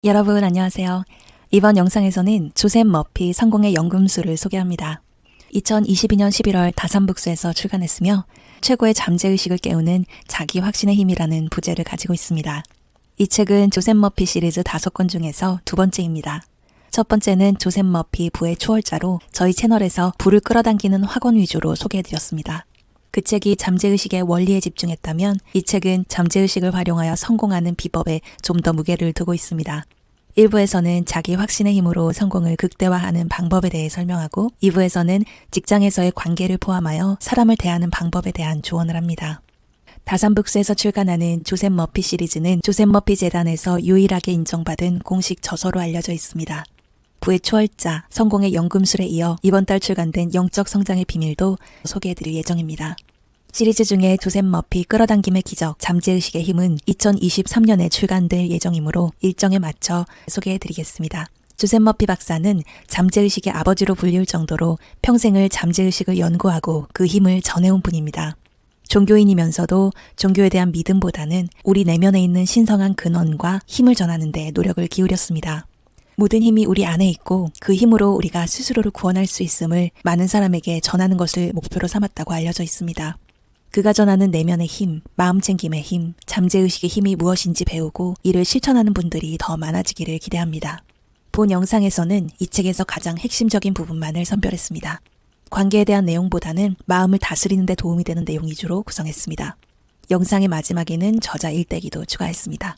여러분 안녕하세요. 이번 영상에서는 조셉 머피 성공의 연금술을 소개합니다. 2022년 11월 다산북스에서 출간했으며 최고의 잠재의식을 깨우는 자기 확신의 힘이라는 부제를 가지고 있습니다. 이 책은 조셉 머피 시리즈 5권 중에서 두 번째입니다. 첫 번째는 조셉 머피 부의 초월자로 저희 채널에서 부를 끌어당기는 학원 위주로 소개해드렸습니다. 그 책이 잠재의식의 원리에 집중했다면 이 책은 잠재의식을 활용하여 성공하는 비법에 좀 더 무게를 두고 있습니다. 1부에서는 자기 확신의 힘으로 성공을 극대화하는 방법에 대해 설명하고 2부에서는 직장에서의 관계를 포함하여 사람을 대하는 방법에 대한 조언을 합니다. 다산북스에서 출간하는 조셉 머피 시리즈는 조셉 머피 재단에서 유일하게 인정받은 공식 저서로 알려져 있습니다. 부의 초월자, 성공의 연금술에 이어 이번 달 출간된 영적 성장의 비밀도 소개해드릴 예정입니다. 시리즈 중에 조셉 머피 끌어당김의 기적, 잠재의식의 힘은 2023년에 출간될 예정이므로 일정에 맞춰 소개해드리겠습니다. 조셉 머피 박사는 잠재의식의 아버지로 불릴 정도로 평생을 잠재의식을 연구하고 그 힘을 전해온 분입니다. 종교인이면서도 종교에 대한 믿음보다는 우리 내면에 있는 신성한 근원과 힘을 전하는 데 노력을 기울였습니다. 모든 힘이 우리 안에 있고 그 힘으로 우리가 스스로를 구원할 수 있음을 많은 사람에게 전하는 것을 목표로 삼았다고 알려져 있습니다. 그가 전하는 내면의 힘, 마음챙김의 힘, 잠재의식의 힘이 무엇인지 배우고 이를 실천하는 분들이 더 많아지기를 기대합니다. 본 영상에서는 이 책에서 가장 핵심적인 부분만을 선별했습니다. 관계에 대한 내용보다는 마음을 다스리는 데 도움이 되는 내용 위주로 구성했습니다. 영상의 마지막에는 저자 일대기도 추가했습니다.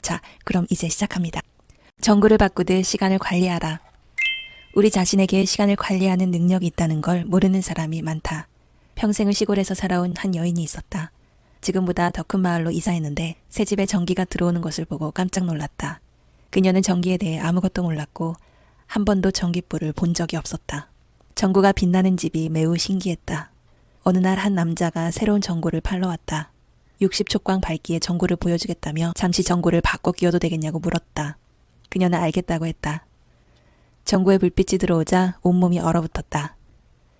자, 그럼 이제 시작합니다. 전구를 바꾸듯 시간을 관리하라. 우리 자신에게 시간을 관리하는 능력이 있다는 걸 모르는 사람이 많다. 평생을 시골에서 살아온 한 여인이 있었다. 지금보다 더 큰 마을로 이사했는데 새 집에 전기가 들어오는 것을 보고 깜짝 놀랐다. 그녀는 전기에 대해 아무것도 몰랐고 한 번도 전기불을 본 적이 없었다. 전구가 빛나는 집이 매우 신기했다. 어느 날 한 남자가 새로운 전구를 팔러 왔다. 60촉광 밝기의 전구를 보여주겠다며 잠시 전구를 바꿔 끼워도 되겠냐고 물었다. 그녀는 알겠다고 했다. 전구에 불빛이 들어오자 온몸이 얼어붙었다.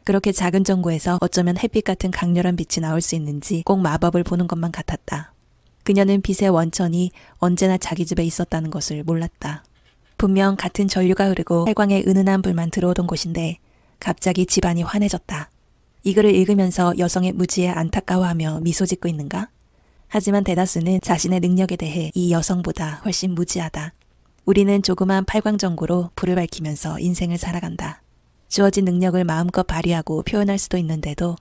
그렇게 작은 전구에서 어쩌면 햇빛 같은 강렬한 빛이 나올 수 있는지 꼭 마법을 보는 것만 같았다. 그녀는 빛의 원천이 언제나 자기 집에 있었다는 것을 몰랐다. 분명 같은 전류가 흐르고 활광의 은은한 불만 들어오던 곳인데 갑자기 집안이 환해졌다. 이 글을 읽으면서 여성의 무지에 안타까워하며 미소 짓고 있는가? 하지만 대다수는 자신의 능력에 대해 이 여성보다 훨씬 무지하다. 우리는 조그만 팔광전구로 불을 밝히면서 인생을 살아간다. 주어진 능력을 마음껏 발휘하고 표현할 수도 있는데도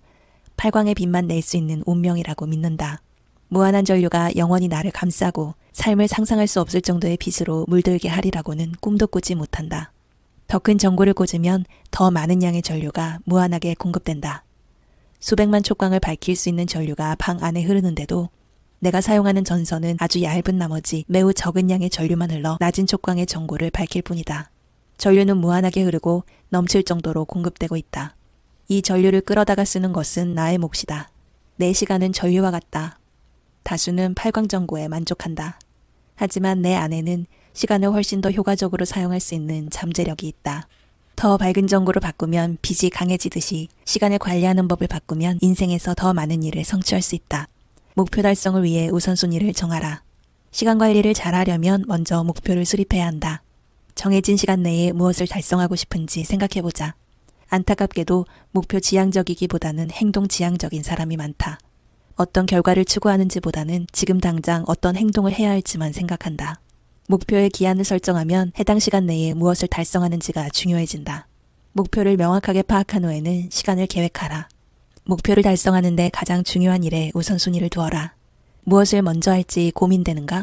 팔광의 빛만 낼 수 있는 운명이라고 믿는다. 무한한 전류가 영원히 나를 감싸고 삶을 상상할 수 없을 정도의 빛으로 물들게 하리라고는 꿈도 꾸지 못한다. 더 큰 전구를 꽂으면 더 많은 양의 전류가 무한하게 공급된다. 수백만 촉광을 밝힐 수 있는 전류가 방 안에 흐르는데도 내가 사용하는 전선은 아주 얇은 나머지 매우 적은 양의 전류만 흘러 낮은 촉광의 전구를 밝힐 뿐이다. 전류는 무한하게 흐르고 넘칠 정도로 공급되고 있다. 이 전류를 끌어다가 쓰는 것은 나의 몫이다. 내 시간은 전류와 같다. 다수는 팔광전구에 만족한다. 하지만 내 안에는 시간을 훨씬 더 효과적으로 사용할 수 있는 잠재력이 있다. 더 밝은 전구로 바꾸면 빛이 강해지듯이 시간을 관리하는 법을 바꾸면 인생에서 더 많은 일을 성취할 수 있다. 목표 달성을 위해 우선순위를 정하라. 시간 관리를 잘하려면 먼저 목표를 수립해야 한다. 정해진 시간 내에 무엇을 달성하고 싶은지 생각해보자. 안타깝게도 목표 지향적이기보다는 행동 지향적인 사람이 많다. 어떤 결과를 추구하는지보다는 지금 당장 어떤 행동을 해야 할지만 생각한다. 목표의 기한을 설정하면 해당 시간 내에 무엇을 달성하는지가 중요해진다. 목표를 명확하게 파악한 후에는 시간을 계획하라. 목표를 달성하는 데 가장 중요한 일에 우선순위를 두어라. 무엇을 먼저 할지 고민되는가?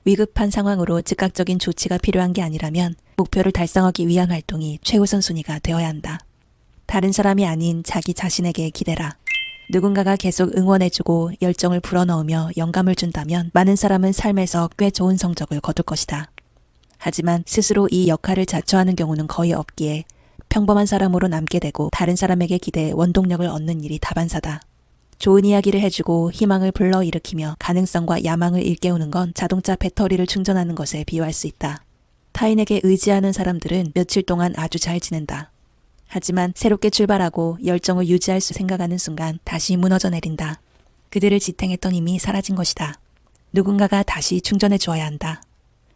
위급한 상황으로 즉각적인 조치가 필요한 게 아니라면 목표를 달성하기 위한 활동이 최우선순위가 되어야 한다. 다른 사람이 아닌 자기 자신에게 기대라. 누군가가 계속 응원해주고 열정을 불어넣으며 영감을 준다면 많은 사람은 삶에서 꽤 좋은 성적을 거둘 것이다. 하지만 스스로 이 역할을 자처하는 경우는 거의 없기에 평범한 사람으로 남게 되고 다른 사람에게 기대해 원동력을 얻는 일이 다반사다. 좋은 이야기를 해주고 희망을 불러일으키며 가능성과 야망을 일깨우는 건 자동차 배터리를 충전하는 것에 비유할 수 있다. 타인에게 의지하는 사람들은 며칠 동안 아주 잘 지낸다. 하지만 새롭게 출발하고 열정을 유지할 수 생각하는 순간 다시 무너져 내린다. 그들을 지탱했던 힘이 사라진 것이다. 누군가가 다시 충전해 주어야 한다.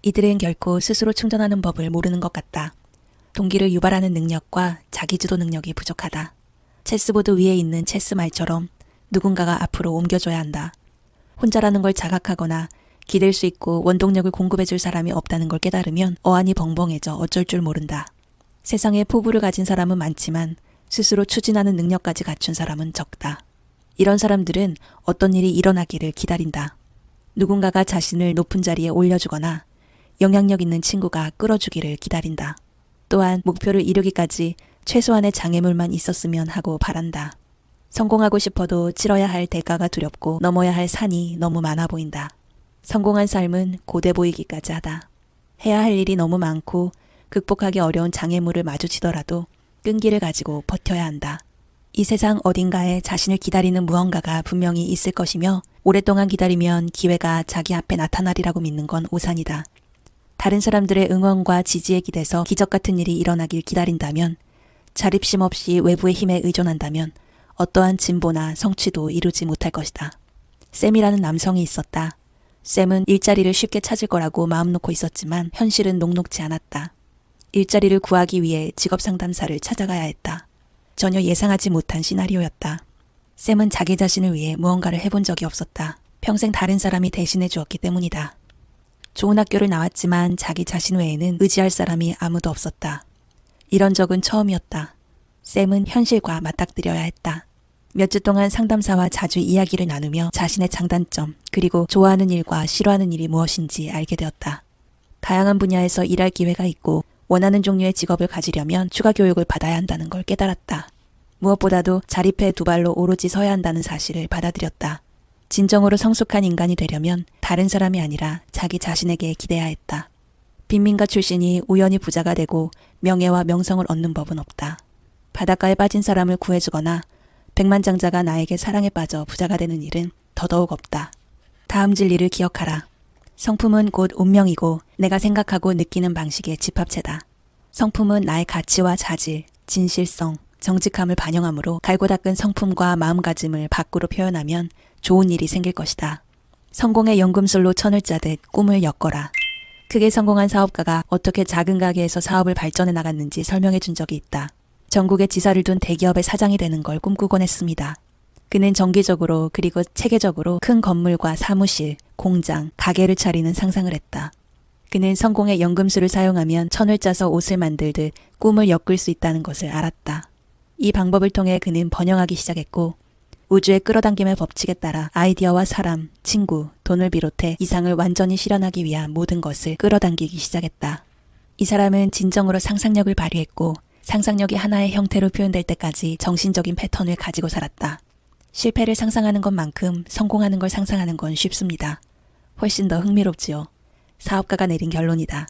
이들은 결코 스스로 충전하는 법을 모르는 것 같다. 동기를 유발하는 능력과 자기주도 능력이 부족하다. 체스보드 위에 있는 체스 말처럼 누군가가 앞으로 옮겨줘야 한다. 혼자라는 걸 자각하거나 기댈 수 있고 원동력을 공급해줄 사람이 없다는 걸 깨달으면 어안이 벙벙해져 어쩔 줄 모른다. 세상에 포부를 가진 사람은 많지만 스스로 추진하는 능력까지 갖춘 사람은 적다. 이런 사람들은 어떤 일이 일어나기를 기다린다. 누군가가 자신을 높은 자리에 올려주거나 영향력 있는 친구가 끌어주기를 기다린다. 또한 목표를 이루기까지 최소한의 장애물만 있었으면 하고 바란다. 성공하고 싶어도 치러야 할 대가가 두렵고 넘어야 할 산이 너무 많아 보인다. 성공한 삶은 고돼 보이기까지 하다. 해야 할 일이 너무 많고 극복하기 어려운 장애물을 마주치더라도 끈기를 가지고 버텨야 한다. 이 세상 어딘가에 자신을 기다리는 무언가가 분명히 있을 것이며 오랫동안 기다리면 기회가 자기 앞에 나타나리라고 믿는 건 오산이다. 다른 사람들의 응원과 지지에 기대서 기적 같은 일이 일어나길 기다린다면, 자립심 없이 외부의 힘에 의존한다면 어떠한 진보나 성취도 이루지 못할 것이다. 샘이라는 남성이 있었다. 샘은 일자리를 쉽게 찾을 거라고 마음 놓고 있었지만 현실은 녹록지 않았다. 일자리를 구하기 위해 직업상담사를 찾아가야 했다. 전혀 예상하지 못한 시나리오였다. 샘은 자기 자신을 위해 무언가를 해본 적이 없었다. 평생 다른 사람이 대신해 주었기 때문이다. 좋은 학교를 나왔지만 자기 자신 외에는 의지할 사람이 아무도 없었다. 이런 적은 처음이었다. 샘은 현실과 맞닥뜨려야 했다. 몇 주 동안 상담사와 자주 이야기를 나누며 자신의 장단점, 그리고 좋아하는 일과 싫어하는 일이 무엇인지 알게 되었다. 다양한 분야에서 일할 기회가 있고 원하는 종류의 직업을 가지려면 추가 교육을 받아야 한다는 걸 깨달았다. 무엇보다도 자립해 두 발로 오로지 서야 한다는 사실을 받아들였다. 진정으로 성숙한 인간이 되려면 다른 사람이 아니라 자기 자신에게 기대야 했다. 빈민가 출신이 우연히 부자가 되고 명예와 명성을 얻는 법은 없다. 바닷가에 빠진 사람을 구해주거나 백만장자가 나에게 사랑에 빠져 부자가 되는 일은 더더욱 없다. 다음 진리를 기억하라. 성품은 곧 운명이고 내가 생각하고 느끼는 방식의 집합체다. 성품은 나의 가치와 자질, 진실성, 정직함을 반영하므로 갈고 닦은 성품과 마음가짐을 밖으로 표현하면 좋은 일이 생길 것이다. 성공의 연금술로 천을 짜듯 꿈을 엮어라. 크게 성공한 사업가가 어떻게 작은 가게에서 사업을 발전해 나갔는지 설명해 준 적이 있다. 전국에 지사를 둔 대기업의 사장이 되는 걸 꿈꾸곤 했습니다. 그는 정기적으로 그리고 체계적으로 큰 건물과 사무실, 공장, 가게를 차리는 상상을 했다. 그는 성공의 연금술을 사용하면 천을 짜서 옷을 만들듯 꿈을 엮을 수 있다는 것을 알았다. 이 방법을 통해 그는 번영하기 시작했고 우주의 끌어당김의 법칙에 따라 아이디어와 사람, 친구, 돈을 비롯해 이상을 완전히 실현하기 위한 모든 것을 끌어당기기 시작했다. 이 사람은 진정으로 상상력을 발휘했고 상상력이 하나의 형태로 표현될 때까지 정신적인 패턴을 가지고 살았다. 실패를 상상하는 것만큼 성공하는 걸 상상하는 건 쉽습니다. 훨씬 더 흥미롭지요. 사업가가 내린 결론이다.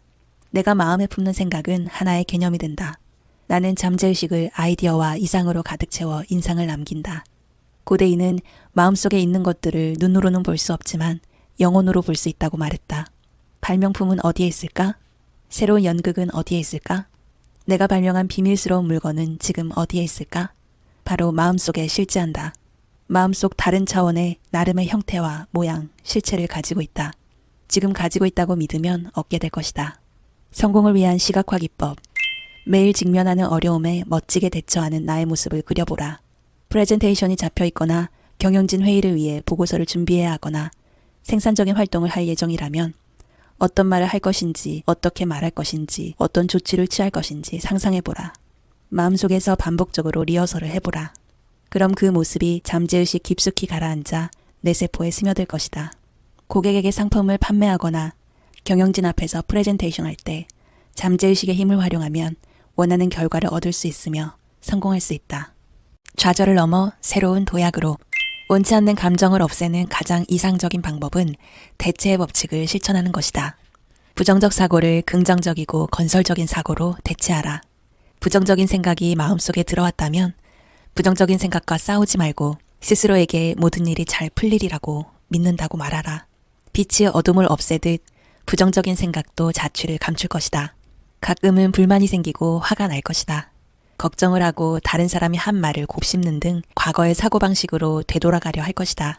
내가 마음에 품는 생각은 하나의 개념이 된다. 나는 잠재의식을 아이디어와 이상으로 가득 채워 인상을 남긴다. 고대인은 마음속에 있는 것들을 눈으로는 볼 수 없지만 영혼으로 볼 수 있다고 말했다. 발명품은 어디에 있을까? 새로운 연극은 어디에 있을까? 내가 발명한 비밀스러운 물건은 지금 어디에 있을까? 바로 마음속에 실재한다. 마음속 다른 차원의 나름의 형태와 모양, 실체를 가지고 있다. 지금 가지고 있다고 믿으면 얻게 될 것이다. 성공을 위한 시각화 기법. 매일 직면하는 어려움에 멋지게 대처하는 나의 모습을 그려보라. 프레젠테이션이 잡혀 있거나 경영진 회의를 위해 보고서를 준비해야 하거나 생산적인 활동을 할 예정이라면 어떤 말을 할 것인지, 어떻게 말할 것인지, 어떤 조치를 취할 것인지 상상해보라. 마음속에서 반복적으로 리허설을 해보라. 그럼 그 모습이 잠재의식 깊숙이 가라앉아 내 세포에 스며들 것이다. 고객에게 상품을 판매하거나 경영진 앞에서 프레젠테이션 할 때 잠재의식의 힘을 활용하면 원하는 결과를 얻을 수 있으며 성공할 수 있다. 좌절을 넘어 새로운 도약으로. 원치 않는 감정을 없애는 가장 이상적인 방법은 대체의 법칙을 실천하는 것이다. 부정적 사고를 긍정적이고 건설적인 사고로 대체하라. 부정적인 생각이 마음속에 들어왔다면 부정적인 생각과 싸우지 말고 스스로에게 모든 일이 잘 풀리리라고 믿는다고 말하라. 빛이 어둠을 없애듯 부정적인 생각도 자취를 감출 것이다. 가끔은 불만이 생기고 화가 날 것이다. 걱정을 하고 다른 사람이 한 말을 곱씹는 등 과거의 사고방식으로 되돌아가려 할 것이다.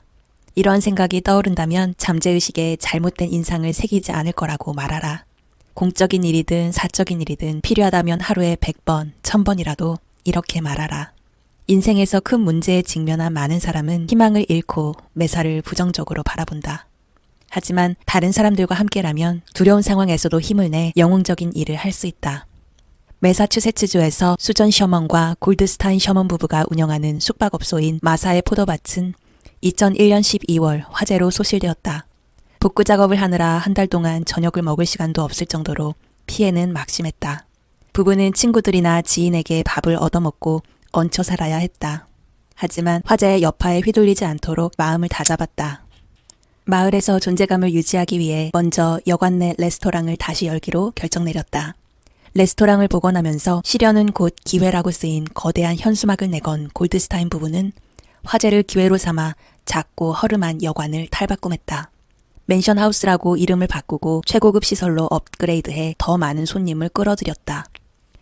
이러한 생각이 떠오른다면 잠재의식에 잘못된 인상을 새기지 않을 거라고 말하라. 공적인 일이든 사적인 일이든 필요하다면 하루에 100번, 1000번이라도 이렇게 말하라. 인생에서 큰 문제에 직면한 많은 사람은 희망을 잃고 매사를 부정적으로 바라본다. 하지만 다른 사람들과 함께라면 두려운 상황에서도 힘을 내 영웅적인 일을 할 수 있다. 매사추세츠주에서 수전 셔먼과 골드스타인 셔먼 부부가 운영하는 숙박업소인 마사의 포도밭은 2001년 12월 화재로 소실되었다. 복구 작업을 하느라 한 달 동안 저녁을 먹을 시간도 없을 정도로 피해는 막심했다. 부부는 친구들이나 지인에게 밥을 얻어먹고 얹혀 살아야 했다. 하지만 화재의 여파에 휘둘리지 않도록 마음을 다잡았다. 마을에서 존재감을 유지하기 위해 먼저 여관 내 레스토랑을 다시 열기로 결정 내렸다. 레스토랑을 복원하면서 시련은 곧 기회라고 쓰인 거대한 현수막을 내건 골드스타인 부부는 화재를 기회로 삼아 작고 허름한 여관을 탈바꿈했다. 맨션하우스라고 이름을 바꾸고 최고급 시설로 업그레이드해 더 많은 손님을 끌어들였다.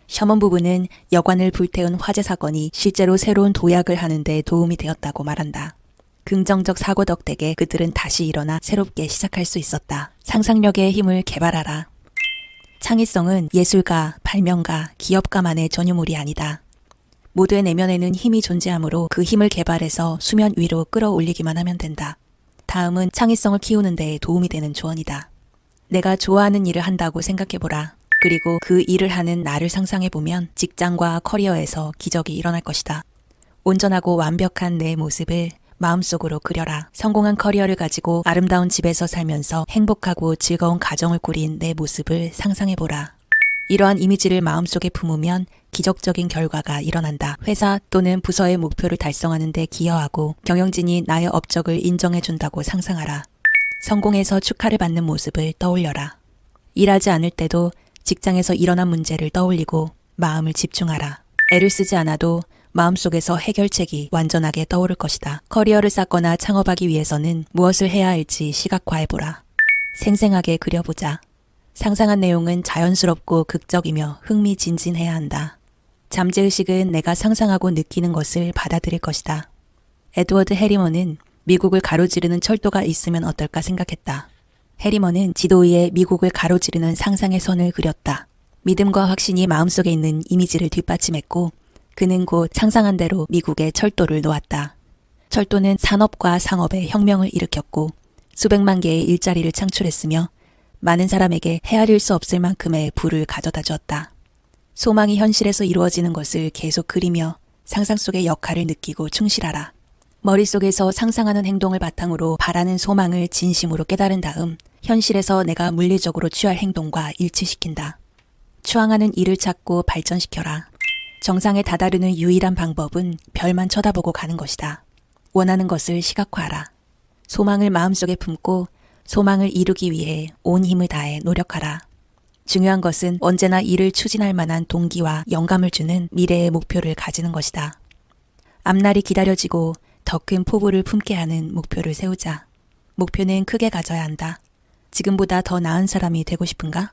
셔먼 부부는 여관을 불태운 화재 사건이 실제로 새로운 도약을 하는 데 도움이 되었다고 말한다. 긍정적 사고 덕택에 그들은 다시 일어나 새롭게 시작할 수 있었다. 상상력의 힘을 개발하라. 창의성은 예술가, 발명가, 기업가만의 전유물이 아니다. 모두의 내면에는 힘이 존재하므로 그 힘을 개발해서 수면 위로 끌어올리기만 하면 된다. 다음은 창의성을 키우는 데 도움이 되는 조언이다. 내가 좋아하는 일을 한다고 생각해보라. 그리고 그 일을 하는 나를 상상해보면 직장과 커리어에서 기적이 일어날 것이다. 온전하고 완벽한 내 모습을 마음속으로 그려라. 성공한 커리어를 가지고 아름다운 집에서 살면서 행복하고 즐거운 가정을 꾸린 내 모습을 상상해보라. 이러한 이미지를 마음속에 품으면 기적적인 결과가 일어난다. 회사 또는 부서의 목표를 달성하는 데 기여하고 경영진이 나의 업적을 인정해준다고 상상하라. 성공해서 축하를 받는 모습을 떠올려라. 일하지 않을 때도 직장에서 일어난 문제를 떠올리고 마음을 집중하라. 애를 쓰지 않아도 마음속에서 해결책이 완전하게 떠오를 것이다. 커리어를 쌓거나 창업하기 위해서는 무엇을 해야 할지 시각화해보라. 생생하게 그려보자. 상상한 내용은 자연스럽고 극적이며 흥미진진해야 한다. 잠재의식은 내가 상상하고 느끼는 것을 받아들일 것이다. 에드워드 해리먼은 미국을 가로지르는 철도가 있으면 어떨까 생각했다. 해리먼은 지도 위에 미국을 가로지르는 상상의 선을 그렸다. 믿음과 확신이 마음속에 있는 이미지를 뒷받침했고 그는 곧 상상한 대로 미국의 철도를 놓았다. 철도는 산업과 상업에 혁명을 일으켰고 수백만 개의 일자리를 창출했으며 많은 사람에게 헤아릴 수 없을 만큼의 부를 가져다 주었다. 소망이 현실에서 이루어지는 것을 계속 그리며 상상 속의 역할을 느끼고 충실하라. 머릿속에서 상상하는 행동을 바탕으로 바라는 소망을 진심으로 깨달은 다음 현실에서 내가 물리적으로 취할 행동과 일치시킨다. 추앙하는 일을 찾고 발전시켜라. 정상에 다다르는 유일한 방법은 별만 쳐다보고 가는 것이다. 원하는 것을 시각화하라. 소망을 마음속에 품고 소망을 이루기 위해 온 힘을 다해 노력하라. 중요한 것은 언제나 이를 추진할 만한 동기와 영감을 주는 미래의 목표를 가지는 것이다. 앞날이 기다려지고 더 큰 포부를 품게 하는 목표를 세우자. 목표는 크게 가져야 한다. 지금보다 더 나은 사람이 되고 싶은가?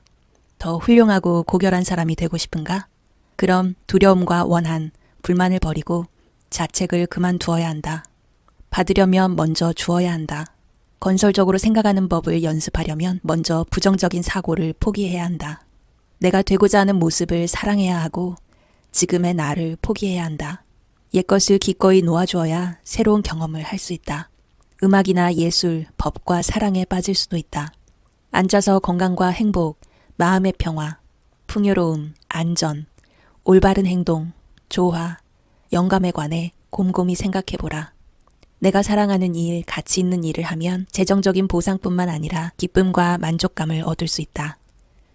더 훌륭하고 고결한 사람이 되고 싶은가? 그럼 두려움과 원한, 불만을 버리고 자책을 그만두어야 한다. 받으려면 먼저 주어야 한다. 건설적으로 생각하는 법을 연습하려면 먼저 부정적인 사고를 포기해야 한다. 내가 되고자 하는 모습을 사랑해야 하고 지금의 나를 포기해야 한다. 옛것을 기꺼이 놓아주어야 새로운 경험을 할 수 있다. 음악이나 예술, 법과 사랑에 빠질 수도 있다. 앉아서 건강과 행복, 마음의 평화, 풍요로움, 안전, 올바른 행동, 조화, 영감에 관해 곰곰이 생각해보라. 내가 사랑하는 일, 가치 있는 일을 하면 재정적인 보상뿐만 아니라 기쁨과 만족감을 얻을 수 있다.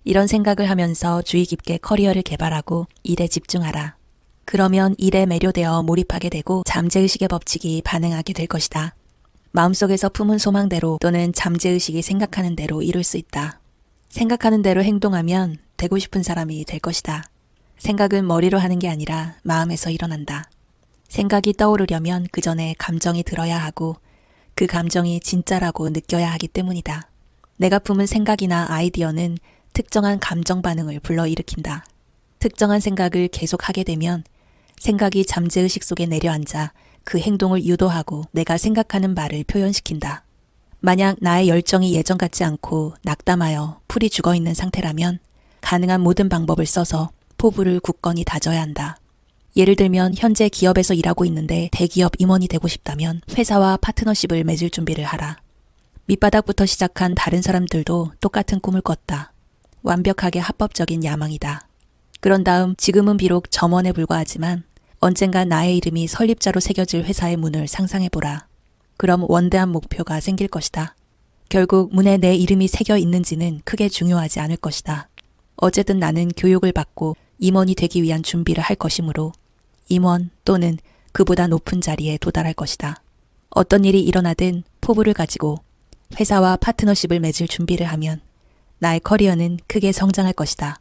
이런 생각을 하면서 주의 깊게 커리어를 개발하고 일에 집중하라. 그러면 일에 매료되어 몰입하게 되고 잠재의식의 법칙이 반응하게 될 것이다. 마음속에서 품은 소망대로 또는 잠재의식이 생각하는 대로 이룰 수 있다. 생각하는 대로 행동하면 되고 싶은 사람이 될 것이다. 생각은 머리로 하는 게 아니라 마음에서 일어난다. 생각이 떠오르려면 그 전에 감정이 들어야 하고 그 감정이 진짜라고 느껴야 하기 때문이다. 내가 품은 생각이나 아이디어는 특정한 감정 반응을 불러일으킨다. 특정한 생각을 계속 하게 되면 생각이 잠재의식 속에 내려앉아 그 행동을 유도하고 내가 생각하는 말을 표현시킨다. 만약 나의 열정이 예전 같지 않고 낙담하여 풀이 죽어있는 상태라면 가능한 모든 방법을 써서 포부를 굳건히 다져야 한다. 예를 들면 현재 기업에서 일하고 있는데 대기업 임원이 되고 싶다면 회사와 파트너십을 맺을 준비를 하라. 밑바닥부터 시작한 다른 사람들도 똑같은 꿈을 꿨다. 완벽하게 합법적인 야망이다. 그런 다음 지금은 비록 점원에 불과하지만 언젠가 나의 이름이 설립자로 새겨질 회사의 문을 상상해보라. 그럼 원대한 목표가 생길 것이다. 결국 문에 내 이름이 새겨 있는지는 크게 중요하지 않을 것이다. 어쨌든 나는 교육을 받고 임원이 되기 위한 준비를 할 것이므로 임원 또는 그보다 높은 자리에 도달할 것이다. 어떤 일이 일어나든 포부를 가지고 회사와 파트너십을 맺을 준비를 하면 나의 커리어는 크게 성장할 것이다.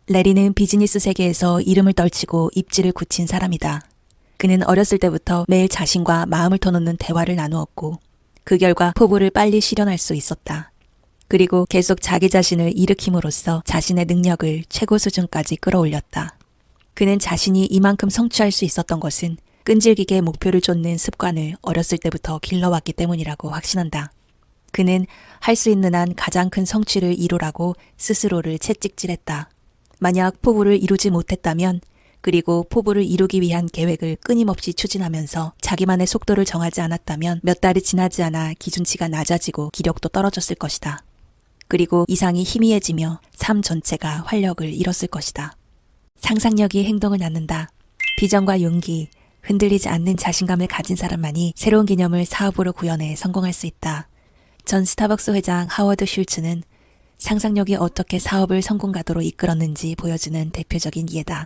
레리는 비즈니스 세계에서 이름을 떨치고 입지를 굳힌 사람이다. 그는 어렸을 때부터 매일 자신과 마음을 터놓는 대화를 나누었고 그 결과 포부를 빨리 실현할 수 있었다. 그리고 계속 자기 자신을 일으킴으로써 자신의 능력을 최고 수준까지 끌어올렸다. 그는 자신이 이만큼 성취할 수 있었던 것은 끈질기게 목표를 쫓는 습관을 어렸을 때부터 길러왔기 때문이라고 확신한다. 그는 할 수 있는 한 가장 큰 성취를 이루라고 스스로를 채찍질했다. 만약 포부를 이루지 못했다면 그리고 포부를 이루기 위한 계획을 끊임없이 추진하면서 자기만의 속도를 정하지 않았다면 몇 달이 지나지 않아 기준치가 낮아지고 기력도 떨어졌을 것이다. 그리고 이상이 희미해지며 삶 전체가 활력을 잃었을 것이다. 상상력이 행동을 낳는다. 비전과 용기, 흔들리지 않는 자신감을 가진 사람만이 새로운 개념을 사업으로 구현해 성공할 수 있다. 전 스타벅스 회장 하워드 슐츠는 상상력이 어떻게 사업을 성공가도로 이끌었는지 보여주는 대표적인 예다.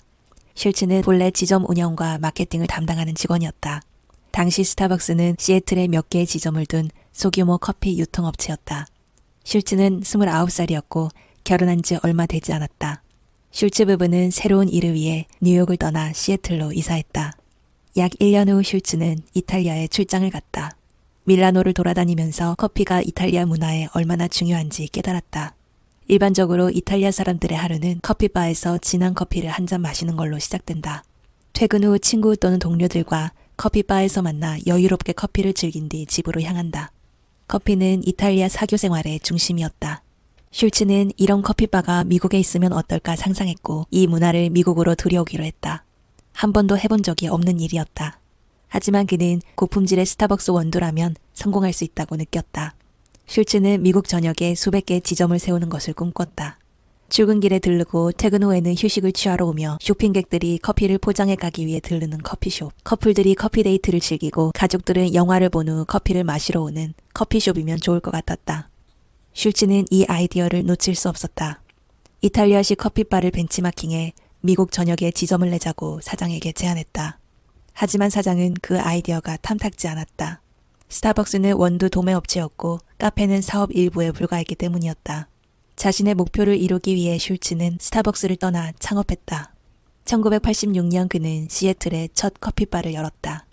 슐츠는 본래 지점 운영과 마케팅을 담당하는 직원이었다. 당시 스타벅스는 시애틀에 몇 개의 지점을 둔 소규모 커피 유통업체였다. 슐츠는 29살이었고 결혼한 지 얼마 되지 않았다. 슐츠 부부는 새로운 일을 위해 뉴욕을 떠나 시애틀로 이사했다. 약 1년 후 슐츠는 이탈리아에 출장을 갔다. 밀라노를 돌아다니면서 커피가 이탈리아 문화에 얼마나 중요한지 깨달았다. 일반적으로 이탈리아 사람들의 하루는 커피바에서 진한 커피를 한 잔 마시는 걸로 시작된다. 퇴근 후 친구 또는 동료들과 커피바에서 만나 여유롭게 커피를 즐긴 뒤 집으로 향한다. 커피는 이탈리아 사교 생활의 중심이었다. 슐츠는 이런 커피바가 미국에 있으면 어떨까 상상했고 이 문화를 미국으로 들여오기로 했다. 한 번도 해본 적이 없는 일이었다. 하지만 그는 고품질의 스타벅스 원두라면 성공할 수 있다고 느꼈다. 슐츠는 미국 전역에 수백 개의 지점을 세우는 것을 꿈꿨다. 출근길에 들르고 퇴근 후에는 휴식을 취하러 오며 쇼핑객들이 커피를 포장해 가기 위해 들르는 커피숍, 커플들이 커피데이트를 즐기고 가족들은 영화를 본 후 커피를 마시러 오는 커피숍이면 좋을 것 같았다. 슐츠는 이 아이디어를 놓칠 수 없었다. 이탈리아식 커피바를 벤치마킹해 미국 전역에 지점을 내자고 사장에게 제안했다. 하지만 사장은 그 아이디어가 탐탁지 않았다. 스타벅스는 원두 도매업체였고 카페는 사업 일부에 불과했기 때문이었다. 자신의 목표를 이루기 위해 슐츠는 스타벅스를 떠나 창업했다. 1986년 그는 시애틀에 첫 커피바를 열었다.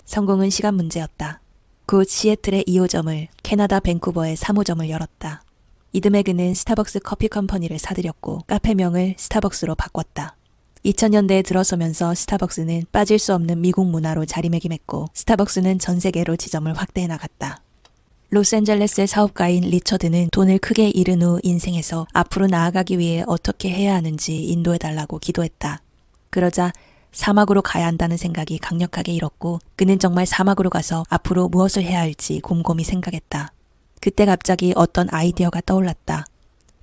성공은 시간 문제였다. 곧 시애틀의 2호점을, 캐나다 밴쿠버의 3호점을 열었다. 이듬해 그는 스타벅스 커피 컴퍼니를 사들였고 카페명을 스타벅스로 바꿨다. 2000년대에 들어서면서 스타벅스는 빠질 수 없는 미국 문화로 자리매김했고 스타벅스는 전 세계로 지점을 확대해 나갔다. 로스앤젤레스의 사업가인 리처드는 돈을 크게 잃은 후 인생에서 앞으로 나아가기 위해 어떻게 해야 하는지 인도해달라고 기도했다. 그러자 사막으로 가야 한다는 생각이 강력하게 일었고 그는 정말 사막으로 가서 앞으로 무엇을 해야 할지 곰곰이 생각했다. 그때 갑자기 어떤 아이디어가 떠올랐다.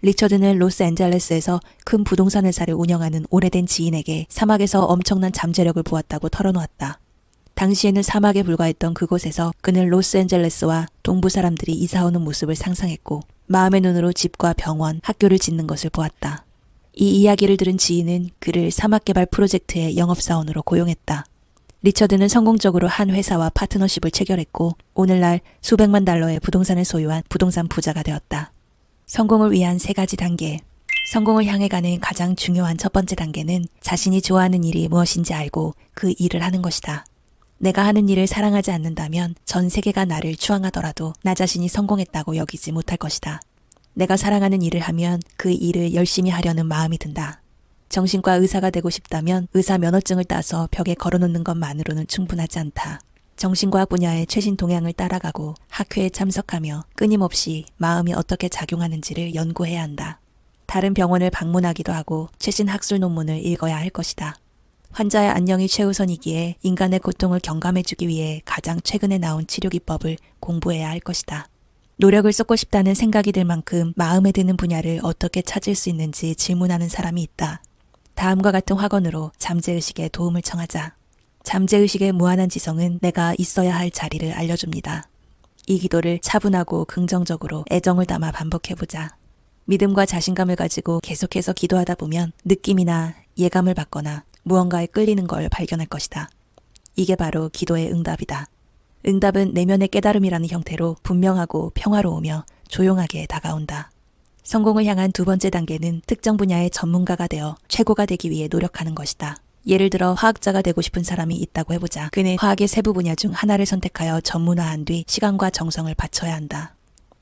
리처드는 로스앤젤레스에서 큰 부동산 회사를 운영하는 오래된 지인에게 사막에서 엄청난 잠재력을 보았다고 털어놓았다. 당시에는 사막에 불과했던 그곳에서 그는 로스앤젤레스와 동부 사람들이 이사오는 모습을 상상했고 마음의 눈으로 집과 병원, 학교를 짓는 것을 보았다. 이 이야기를 들은 지인은 그를 사막개발 프로젝트의 영업사원으로 고용했다. 리처드는 성공적으로 한 회사와 파트너십을 체결했고 오늘날 수백만 달러의 부동산을 소유한 부동산 부자가 되었다. 성공을 위한 3가지 단계. 성공을 향해 가는 가장 중요한 첫 번째 단계는 자신이 좋아하는 일이 무엇인지 알고 그 일을 하는 것이다. 내가 하는 일을 사랑하지 않는다면 전 세계가 나를 추앙하더라도 나 자신이 성공했다고 여기지 못할 것이다. 내가 사랑하는 일을 하면 그 일을 열심히 하려는 마음이 든다. 정신과 의사가 되고 싶다면 의사 면허증을 따서 벽에 걸어놓는 것만으로는 충분하지 않다. 정신과학 분야의 최신 동향을 따라가고 학회에 참석하며 끊임없이 마음이 어떻게 작용하는지를 연구해야 한다. 다른 병원을 방문하기도 하고 최신 학술 논문을 읽어야 할 것이다. 환자의 안녕이 최우선이기에 인간의 고통을 경감해주기 위해 가장 최근에 나온 치료 기법을 공부해야 할 것이다. 노력을 쏟고 싶다는 생각이 들 만큼 마음에 드는 분야를 어떻게 찾을 수 있는지 질문하는 사람이 있다. 다음과 같은 확언으로 잠재의식에 도움을 청하자. 잠재의식의 무한한 지성은 내가 있어야 할 자리를 알려줍니다. 이 기도를 차분하고 긍정적으로 애정을 담아 반복해보자. 믿음과 자신감을 가지고 계속해서 기도하다 보면 느낌이나 예감을 받거나 무언가에 끌리는 걸 발견할 것이다. 이게 바로 기도의 응답이다. 응답은 내면의 깨달음이라는 형태로 분명하고 평화로우며 조용하게 다가온다. 성공을 향한 두 번째 단계는 특정 분야의 전문가가 되어 최고가 되기 위해 노력하는 것이다. 예를 들어 화학자가 되고 싶은 사람이 있다고 해보자. 그는 화학의 세부 분야 중 하나를 선택하여 전문화한 뒤 시간과 정성을 바쳐야 한다.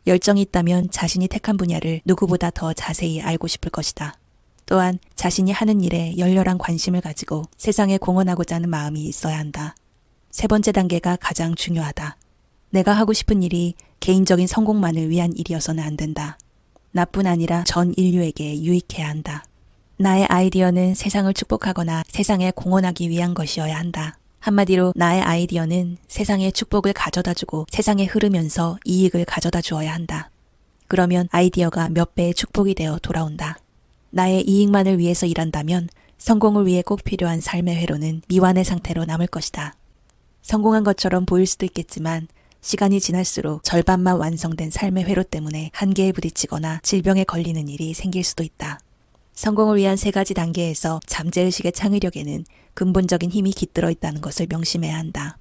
열정이 있다면 자신이 택한 분야를 누구보다 더 자세히 알고 싶을 것이다. 또한 자신이 하는 일에 열렬한 관심을 가지고 세상에 공헌하고자 하는 마음이 있어야 한다. 세 번째 단계가 가장 중요하다. 내가 하고 싶은 일이 개인적인 성공만을 위한 일이어서는 안 된다. 나뿐 아니라 전 인류에게 유익해야 한다. 나의 아이디어는 세상을 축복하거나 세상에 공헌하기 위한 것이어야 한다. 한마디로 나의 아이디어는 세상에 축복을 가져다주고 세상에 흐르면서 이익을 가져다 주어야 한다. 그러면 아이디어가 몇 배의 축복이 되어 돌아온다. 나의 이익만을 위해서 일한다면 성공을 위해 꼭 필요한 삶의 회로는 미완의 상태로 남을 것이다. 성공한 것처럼 보일 수도 있겠지만 시간이 지날수록 절반만 완성된 삶의 회로 때문에 한계에 부딪히거나 질병에 걸리는 일이 생길 수도 있다. 성공을 위한 세 가지 단계에서 잠재의식의 창의력에는 근본적인 힘이 깃들어 있다는 것을 명심해야 한다.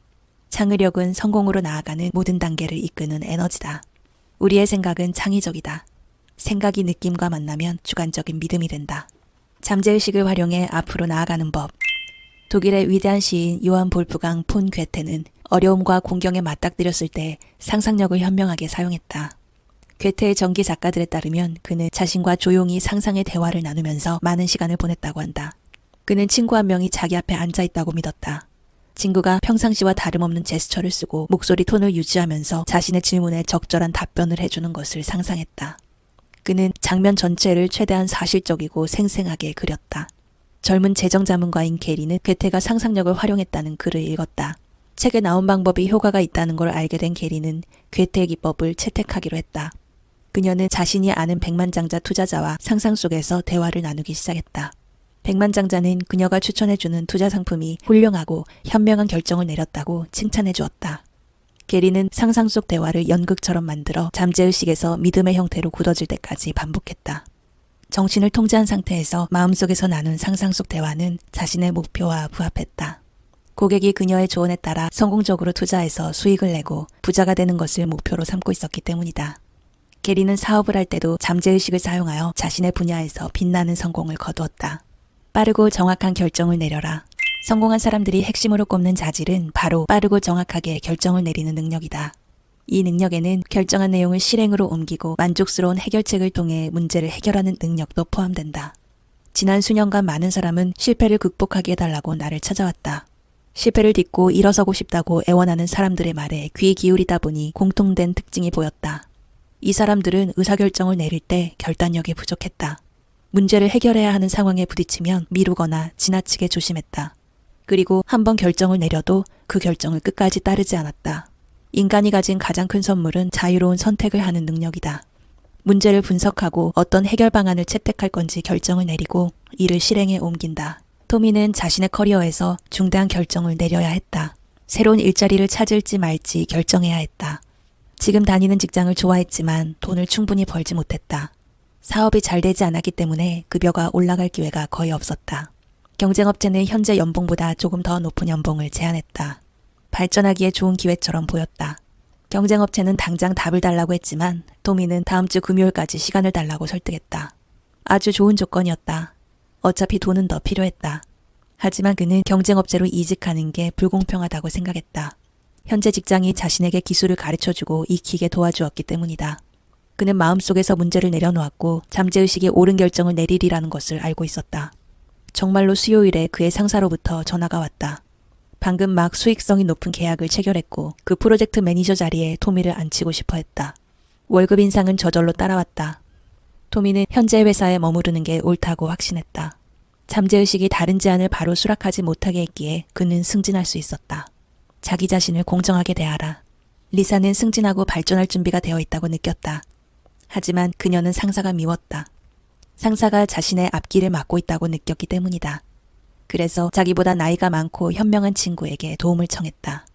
창의력은 성공으로 나아가는 모든 단계를 이끄는 에너지다. 우리의 생각은 창의적이다. 생각이 느낌과 만나면 주관적인 믿음이 된다. 잠재의식을 활용해 앞으로 나아가는 법. 독일의 위대한 시인 요한 볼프강 폰 괴테는 어려움과 공경에 맞닥뜨렸을 때 상상력을 현명하게 사용했다. 괴테의 전기 작가들에 따르면 그는 자신과 조용히 상상의 대화를 나누면서 많은 시간을 보냈다고 한다. 그는 친구 한 명이 자기 앞에 앉아 있다고 믿었다. 친구가 평상시와 다름없는 제스처를 쓰고 목소리 톤을 유지하면서 자신의 질문에 적절한 답변을 해주는 것을 상상했다. 그는 장면 전체를 최대한 사실적이고 생생하게 그렸다. 젊은 재정자문가인 게리는 괴테가 상상력을 활용했다는 글을 읽었다. 책에 나온 방법이 효과가 있다는 걸 알게 된 게리는 괴테의 기법을 채택하기로 했다. 그녀는 자신이 아는 백만장자 투자자와 상상 속에서 대화를 나누기 시작했다. 백만장자는 그녀가 추천해주는 투자 상품이 훌륭하고 현명한 결정을 내렸다고 칭찬해 주었다. 게리는 상상 속 대화를 연극처럼 만들어 잠재의식에서 믿음의 형태로 굳어질 때까지 반복했다. 정신을 통제한 상태에서 마음속에서 나눈 상상 속 대화는 자신의 목표와 부합했다. 고객이 그녀의 조언에 따라 성공적으로 투자해서 수익을 내고 부자가 되는 것을 목표로 삼고 있었기 때문이다. 게리는 사업을 할 때도 잠재의식을 사용하여 자신의 분야에서 빛나는 성공을 거두었다. 빠르고 정확한 결정을 내려라. 성공한 사람들이 핵심으로 꼽는 자질은 바로 빠르고 정확하게 결정을 내리는 능력이다. 이 능력에는 결정한 내용을 실행으로 옮기고 만족스러운 해결책을 통해 문제를 해결하는 능력도 포함된다. 지난 수년간 많은 사람은 실패를 극복하게 해달라고 나를 찾아왔다. 실패를 딛고 일어서고 싶다고 애원하는 사람들의 말에 귀 기울이다 보니 공통된 특징이 보였다. 이 사람들은 의사결정을 내릴 때 결단력이 부족했다. 문제를 해결해야 하는 상황에 부딪히면 미루거나 지나치게 조심했다. 그리고 한번 결정을 내려도 그 결정을 끝까지 따르지 않았다. 인간이 가진 가장 큰 선물은 자유로운 선택을 하는 능력이다. 문제를 분석하고 어떤 해결 방안을 채택할 건지 결정을 내리고 이를 실행에 옮긴다. 토미는 자신의 커리어에서 중대한 결정을 내려야 했다. 새로운 일자리를 찾을지 말지 결정해야 했다. 지금 다니는 직장을 좋아했지만 돈을 충분히 벌지 못했다. 사업이 잘 되지 않았기 때문에 급여가 올라갈 기회가 거의 없었다. 경쟁업체는 현재 연봉보다 조금 더 높은 연봉을 제안했다. 발전하기에 좋은 기회처럼 보였다. 경쟁업체는 당장 답을 달라고 했지만 토미는 다음 주 금요일까지 시간을 달라고 설득했다. 아주 좋은 조건이었다. 어차피 돈은 더 필요했다. 하지만 그는 경쟁업체로 이직하는 게 불공평하다고 생각했다. 현재 직장이 자신에게 기술을 가르쳐주고 익히게 도와주었기 때문이다. 그는 마음속에서 문제를 내려놓았고 잠재의식이 옳은 결정을 내리리라는 것을 알고 있었다. 정말로 수요일에 그의 상사로부터 전화가 왔다. 방금 막 수익성이 높은 계약을 체결했고 그 프로젝트 매니저 자리에 토미를 앉히고 싶어 했다. 월급 인상은 저절로 따라왔다. 토미는 현재 회사에 머무르는 게 옳다고 확신했다. 잠재의식이 다른 제안을 바로 수락하지 못하게 했기에 그는 승진할 수 있었다. 자기 자신을 공정하게 대하라. 리사는 승진하고 발전할 준비가 되어 있다고 느꼈다. 하지만 그녀는 상사가 미웠다. 상사가 자신의 앞길을 막고 있다고 느꼈기 때문이다. 그래서 자기보다 나이가 많고 현명한 친구에게 도움을 청했다.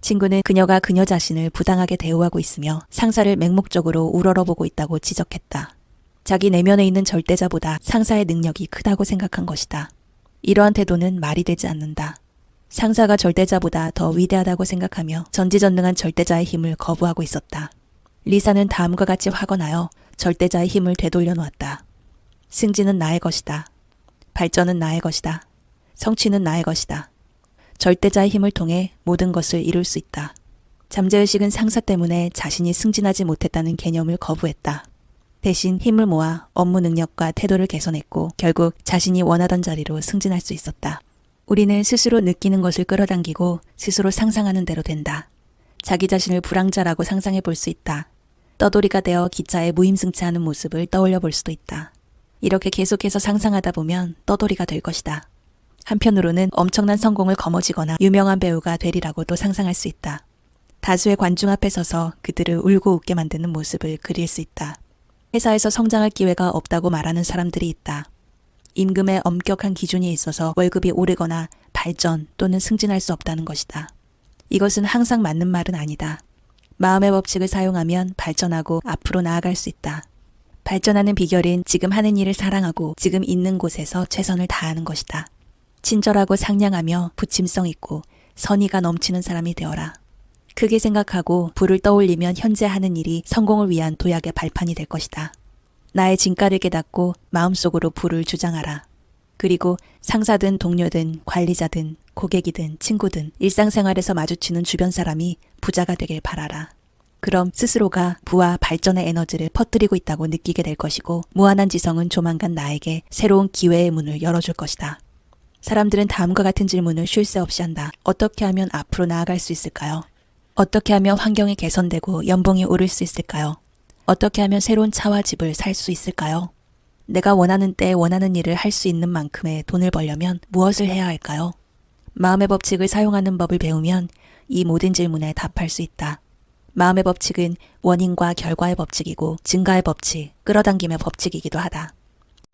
친구는 그녀가 그녀 자신을 부당하게 대우하고 있으며 상사를 맹목적으로 우러러보고 있다고 지적했다. 자기 내면에 있는 절대자보다 상사의 능력이 크다고 생각한 것이다. 이러한 태도는 말이 되지 않는다. 상사가 절대자보다 더 위대하다고 생각하며 전지전능한 절대자의 힘을 거부하고 있었다. 리사는 다음과 같이 확언하여 절대자의 힘을 되돌려 놓았다. 승진은 나의 것이다. 발전은 나의 것이다. 성취는 나의 것이다. 절대자의 힘을 통해 모든 것을 이룰 수 있다. 잠재의식은 상사 때문에 자신이 승진하지 못했다는 개념을 거부했다. 대신 힘을 모아 업무 능력과 태도를 개선했고 결국 자신이 원하던 자리로 승진할 수 있었다. 우리는 스스로 느끼는 것을 끌어당기고 스스로 상상하는 대로 된다. 자기 자신을 불황자라고 상상해 볼 수 있다. 떠돌이가 되어 기차에 무임승차하는 모습을 떠올려 볼 수도 있다. 이렇게 계속해서 상상하다 보면 떠돌이가 될 것이다. 한편으로는 엄청난 성공을 거머쥐거나 유명한 배우가 되리라고도 상상할 수 있다. 다수의 관중 앞에 서서 그들을 울고 웃게 만드는 모습을 그릴 수 있다. 회사에서 성장할 기회가 없다고 말하는 사람들이 있다. 임금에 엄격한 기준이 있어서 월급이 오르거나 발전 또는 승진할 수 없다는 것이다. 이것은 항상 맞는 말은 아니다. 마음의 법칙을 사용하면 발전하고 앞으로 나아갈 수 있다. 발전하는 비결은 지금 하는 일을 사랑하고 지금 있는 곳에서 최선을 다하는 것이다. 친절하고 상냥하며 부침성 있고 선의가 넘치는 사람이 되어라. 크게 생각하고 부를 떠올리면 현재 하는 일이 성공을 위한 도약의 발판이 될 것이다. 나의 진가를 깨닫고 마음속으로 부를 주장하라. 그리고 상사든 동료든 관리자든 고객이든 친구든 일상생활에서 마주치는 주변 사람이 부자가 되길 바라라. 그럼 스스로가 부와 발전의 에너지를 퍼뜨리고 있다고 느끼게 될 것이고 무한한 지성은 조만간 나에게 새로운 기회의 문을 열어줄 것이다. 사람들은 다음과 같은 질문을 쉴 새 없이 한다. 어떻게 하면 앞으로 나아갈 수 있을까요? 어떻게 하면 환경이 개선되고 연봉이 오를 수 있을까요? 어떻게 하면 새로운 차와 집을 살 수 있을까요? 내가 원하는 때 원하는 일을 할 수 있는 만큼의 돈을 벌려면 무엇을 해야 할까요? 마음의 법칙을 사용하는 법을 배우면 이 모든 질문에 답할 수 있다. 마음의 법칙은 원인과 결과의 법칙이고 증가의 법칙, 끌어당김의 법칙이기도 하다.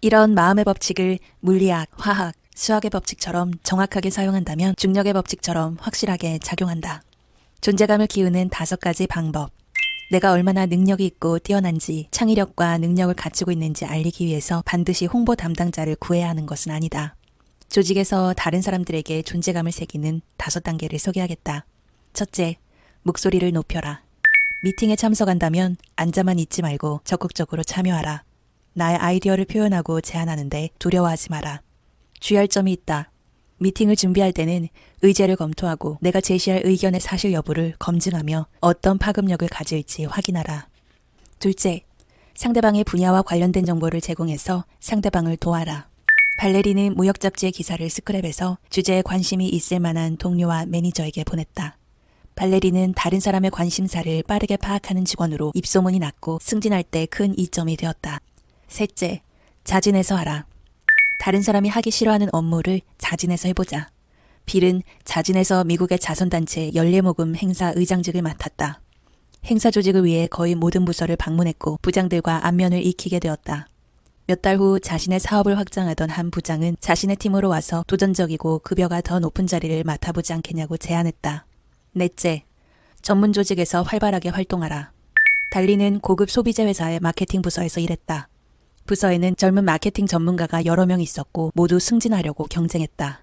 이런 마음의 법칙을 물리학, 화학, 수학의 법칙처럼 정확하게 사용한다면 중력의 법칙처럼 확실하게 작용한다. 존재감을 키우는 5가지 방법. 내가 얼마나 능력이 있고 뛰어난지 창의력과 능력을 갖추고 있는지 알리기 위해서 반드시 홍보 담당자를 구해야 하는 것은 아니다. 조직에서 다른 사람들에게 존재감을 새기는 5단계를 소개하겠다. 첫째, 목소리를 높여라. 미팅에 참석한다면 앉아만 있지 말고 적극적으로 참여하라. 나의 아이디어를 표현하고 제안하는데 두려워하지 마라. 주의할 점이 있다. 미팅을 준비할 때는 의제를 검토하고 내가 제시할 의견의 사실 여부를 검증하며 어떤 파급력을 가질지 확인하라. 둘째, 상대방의 분야와 관련된 정보를 제공해서 상대방을 도와라. 발레리는 무역 잡지의 기사를 스크랩해서 주제에 관심이 있을 만한 동료와 매니저에게 보냈다. 발레리는 다른 사람의 관심사를 빠르게 파악하는 직원으로 입소문이 났고 승진할 때 큰 이점이 되었다. 셋째, 자진해서 하라. 다른 사람이 하기 싫어하는 업무를 자진해서 해보자. 빌은 자진해서 미국의 자선단체 연례모금 행사 의장직을 맡았다. 행사 조직을 위해 거의 모든 부서를 방문했고 부장들과 안면을 익히게 되었다. 몇 달 후 자신의 사업을 확장하던 한 부장은 자신의 팀으로 와서 도전적이고 급여가 더 높은 자리를 맡아보지 않겠냐고 제안했다. 넷째, 전문 조직에서 활발하게 활동하라. 달리는 고급 소비재 회사의 마케팅 부서에서 일했다. 부서에는 젊은 마케팅 전문가가 여러 명 있었고 모두 승진하려고 경쟁했다.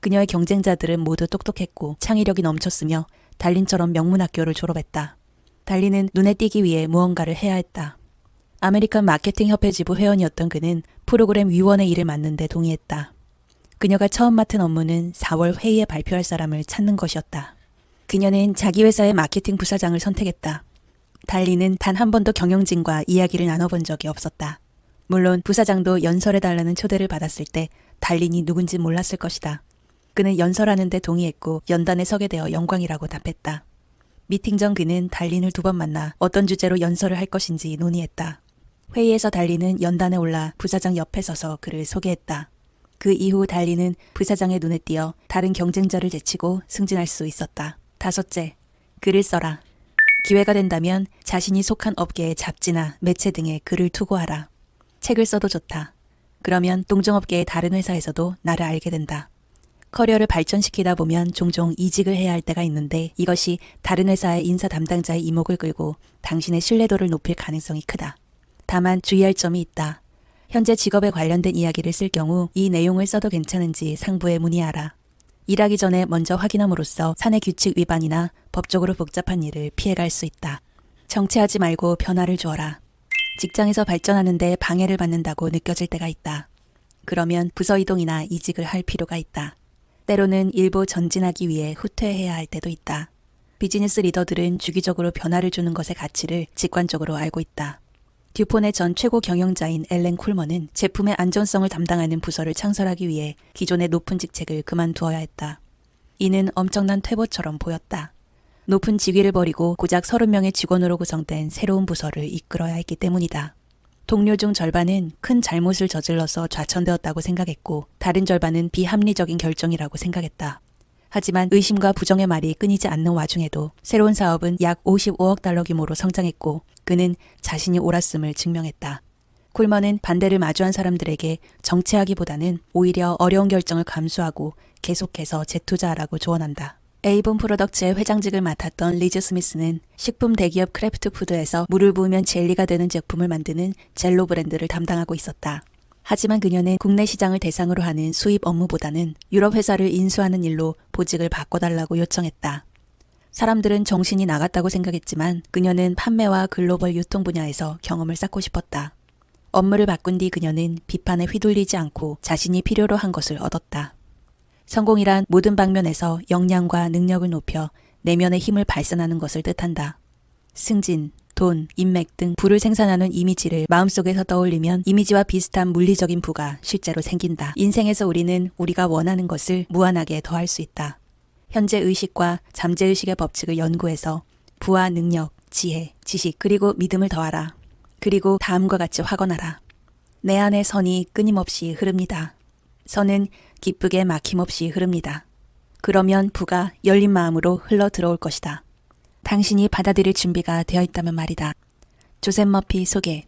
그녀의 경쟁자들은 모두 똑똑했고 창의력이 넘쳤으며 달린처럼 명문학교를 졸업했다. 달리는 눈에 띄기 위해 무언가를 해야 했다. 아메리칸 마케팅 협회 지부 회원이었던 그는 프로그램 위원의 일을 맡는 데 동의했다. 그녀가 처음 맡은 업무는 4월 회의에 발표할 사람을 찾는 것이었다. 그녀는 자기 회사의 마케팅 부사장을 선택했다. 달리는 단 한 번도 경영진과 이야기를 나눠본 적이 없었다. 물론 부사장도 연설해달라는 초대를 받았을 때 달린이 누군지 몰랐을 것이다. 그는 연설하는데 동의했고 연단에 서게 되어 영광이라고 답했다. 미팅 전 그는 달린을 2번 만나 어떤 주제로 연설을 할 것인지 논의했다. 회의에서 달린은 연단에 올라 부사장 옆에 서서 그를 소개했다. 그 이후 달린은 부사장의 눈에 띄어 다른 경쟁자를 제치고 승진할 수 있었다. 5째, 글을 써라. 기회가 된다면 자신이 속한 업계의 잡지나 매체 등에 글을 투고하라. 책을 써도 좋다. 그러면 동종업계의 다른 회사에서도 나를 알게 된다. 커리어를 발전시키다 보면 종종 이직을 해야 할 때가 있는데 이것이 다른 회사의 인사 담당자의 이목을 끌고 당신의 신뢰도를 높일 가능성이 크다. 다만 주의할 점이 있다. 현재 직업에 관련된 이야기를 쓸 경우 이 내용을 써도 괜찮은지 상부에 문의하라. 일하기 전에 먼저 확인함으로써 사내 규칙 위반이나 법적으로 복잡한 일을 피해갈 수 있다. 정체하지 말고 변화를 주어라. 직장에서 발전하는데 방해를 받는다고 느껴질 때가 있다. 그러면 부서 이동이나 이직을 할 필요가 있다. 때로는 일부 전진하기 위해 후퇴해야 할 때도 있다. 비즈니스 리더들은 주기적으로 변화를 주는 것의 가치를 직관적으로 알고 있다. 듀폰의 전 최고 경영자인 앨런 쿨먼은 제품의 안전성을 담당하는 부서를 창설하기 위해 기존의 높은 직책을 그만두어야 했다. 이는 엄청난 퇴보처럼 보였다. 높은 직위를 버리고 고작 30명의 직원으로 구성된 새로운 부서를 이끌어야 했기 때문이다. 동료 중 절반은 큰 잘못을 저질러서 좌천되었다고 생각했고 다른 절반은 비합리적인 결정이라고 생각했다. 하지만 의심과 부정의 말이 끊이지 않는 와중에도 새로운 사업은 약 55억 달러 규모로 성장했고 그는 자신이 옳았음을 증명했다. 쿨먼은 반대를 마주한 사람들에게 정체하기보다는 오히려 어려운 결정을 감수하고 계속해서 재투자하라고 조언한다. 에이본 프로덕츠의 회장직을 맡았던 리즈 스미스는 식품 대기업 크래프트 푸드에서 물을 부으면 젤리가 되는 제품을 만드는 젤로 브랜드를 담당하고 있었다. 하지만 그녀는 국내 시장을 대상으로 하는 수입 업무보다는 유럽 회사를 인수하는 일로 보직을 바꿔달라고 요청했다. 사람들은 정신이 나갔다고 생각했지만 그녀는 판매와 글로벌 유통 분야에서 경험을 쌓고 싶었다. 업무를 바꾼 뒤 그녀는 비판에 휘둘리지 않고 자신이 필요로 한 것을 얻었다. 성공이란 모든 방면에서 역량과 능력을 높여 내면의 힘을 발산하는 것을 뜻한다. 승진, 돈, 인맥 등 부를 생산하는 이미지를 마음속에서 떠올리면 이미지와 비슷한 물리적인 부가 실제로 생긴다. 인생에서 우리는 우리가 원하는 것을 무한하게 더할 수 있다. 현재 의식과 잠재의식의 법칙을 연구해서 부와 능력, 지혜, 지식 그리고 믿음을 더하라. 그리고 다음과 같이 확언하라. 내 안의 선이 끊임없이 흐릅니다. 선은 기쁘게 막힘없이 흐릅니다. 그러면 부가 열린 마음으로 흘러 들어올 것이다. 당신이 받아들일 준비가 되어 있다면 말이다. 조셉 머피 소개.